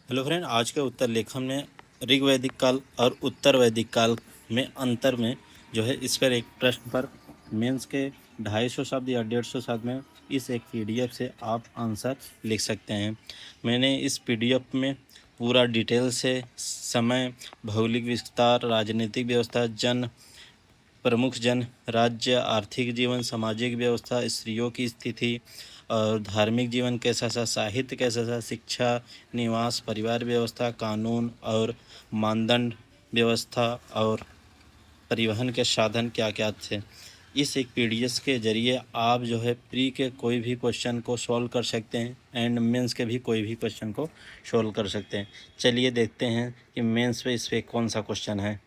Hello friend, आज के उत्तर लेखन में ऋग्वैदिक काल और उत्तर वैदिक काल में अंतर में जो है इस पर एक प्रश्न पर मेंस के 250 शब्द या 150 शब्द में इस एक पीडीएफ से आप आंसर लिख सकते हैं। मैंने इस पीडीएफ में पूरा डिटेल से समय, भौगोलिक विस्तार, राजनीतिक व्यवस्था, प्रमुख जन, राज्य, आर्थिक जीवन, सामाजिक व्यवस्था, स्त्रियों की स्थिति और धार्मिक जीवन कैसा था, साहित्य कैसा था, शिक्षा, निवास, परिवार व्यवस्था, कानून और मानदंड व्यवस्था और परिवहन के साधन क्या क्या थे। इस एक पीडीएफ के जरिए आप जो है प्री के कोई भी क्वेश्चन को सॉल्व कर सकते हैं एंड मेंस के भी कोई भी क्वेश्चन को सॉल्व कर सकते हैं। चलिए देखते हैं कि मेंस पे इस पे कौन सा क्वेश्चन है।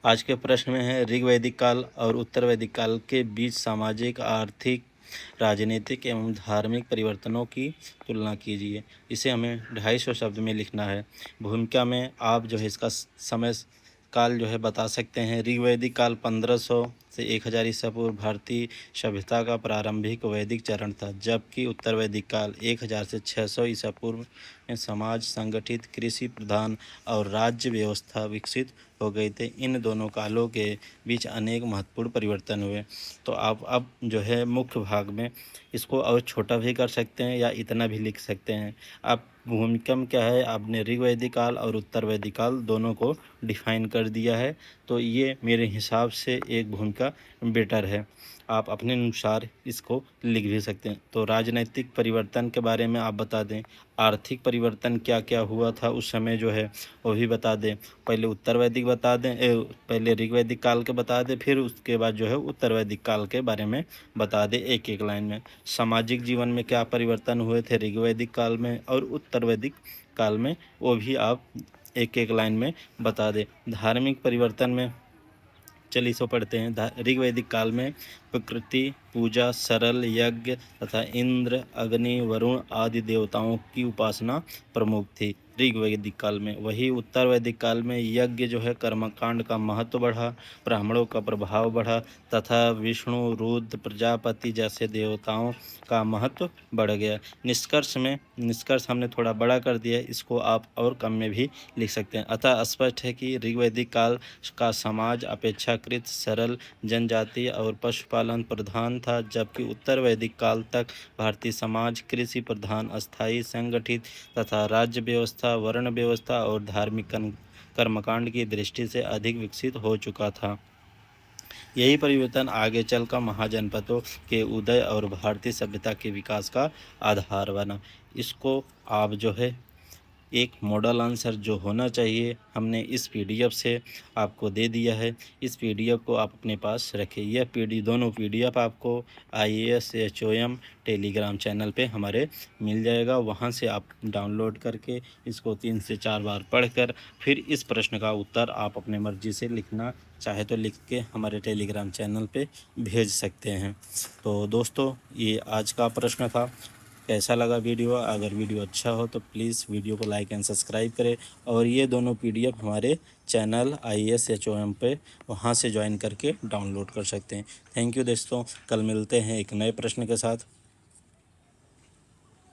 आज के प्रश्न में है ऋग्वैदिक काल और उत्तर वैदिक काल के बीच सामाजिक, आर्थिक, राजनीतिक एवं धार्मिक परिवर्तनों की तुलना कीजिए। इसे हमें 250 शब्द में लिखना है। भूमिका में आप जो है इसका समय काल जो है बता सकते हैं। ऋग्वैदिक काल 1500 से 1000 ईसा पूर्व भारतीय सभ्यता का प्रारंभिक वैदिक चरण था, जबकि उत्तर वैदिक काल 1000 से 600 ईसा पूर्व में समाज संगठित, कृषि प्रधान और राज्य व्यवस्था विकसित हो गए थे। इन दोनों कालों के बीच अनेक महत्वपूर्ण परिवर्तन हुए। तो आप अब जो है मुख्य भाग में इसको और छोटा भी कर सकते हैं या इतना भी लिख सकते हैं। आप भूमिका में क्या है, आपने ऋग्वैदिक काल और उत्तर वैदिक काल दोनों को डिफाइन कर दिया है, तो ये मेरे हिसाब से एक भूमिका बेटर है। आप अपने अनुसार इसको लिख भी सकते हैं। तो राजनैतिक परिवर्तन के बारे में आप बता दें, आर्थिक परिवर्तन क्या क्या हुआ था उस समय जो है वो भी बता दें। पहले उत्तर वैदिक बता दें, पहले ऋग्वैदिक काल के बता दें, फिर उसके बाद जो है उत्तर वैदिक काल के बारे में बता दें एक एक लाइन में। सामाजिक जीवन में क्या परिवर्तन हुए थे ऋग्वैदिक काल में और उत्तर वैदिक काल में, वो भी आप एक एक लाइन में बता दें। धार्मिक परिवर्तन में चलिए इसको पढ़ते हैं। ऋग्वैदिक काल में प्रकृति पूजा, सरल यज्ञ तथा इंद्र, अग्नि, वरुण आदि देवताओं की उपासना प्रमुख थी ऋग्वैदिक काल में। वही उत्तर वैदिक काल में यज्ञ जो है कर्मकांड का महत्व बढ़ा, ब्राह्मणों का प्रभाव बढ़ा तथा विष्णु, रुद्र, प्रजापति जैसे देवताओं का महत्व बढ़ गया। निष्कर्ष हमने थोड़ा बड़ा कर दिया, इसको आप और कम में भी लिख सकते हैं। अतः स्पष्ट है कि ऋग्वैदिक काल का समाज अपेक्षाकृत सरल, जनजातीय और पशुपालन प्रधान था, जबकि उत्तर वैदिक काल तक भारतीय समाज कृषि प्रधान, अस्थायी, संगठित तथा राज्य व्यवस्था, वर्ण व्यवस्था और धार्मिक कर्मकांड की दृष्टि से अधिक विकसित हो चुका था। यही परिवर्तन आगे चलकर महाजनपदों के उदय और भारतीय सभ्यता के विकास का आधार बना। इसको आप जो है एक मॉडल आंसर जो होना चाहिए हमने इस पीडीएफ से आपको दे दिया है। इस पीडीएफ को आप अपने पास रखें। यह दोनों पीडीएफ आपको IAS HOM टेलीग्राम चैनल पे हमारे मिल जाएगा। वहां से आप डाउनलोड करके इसको 3 से 4 बार पढ़कर फिर इस प्रश्न का उत्तर आप अपने मर्जी से लिखना चाहे तो लिख के हमारे टेलीग्राम चैनल पे भेज सकते हैं। तो दोस्तों, ये आज का प्रश्न था। कैसा लगा वीडियो? अगर वीडियो अच्छा हो तो प्लीज़ वीडियो को लाइक एंड सब्सक्राइब करें और ये दोनों पीडीएफ हमारे चैनल IAS HOM पे वहाँ से ज्वाइन करके डाउनलोड कर सकते हैं। थैंक यू दोस्तों, कल मिलते हैं एक नए प्रश्न के साथ।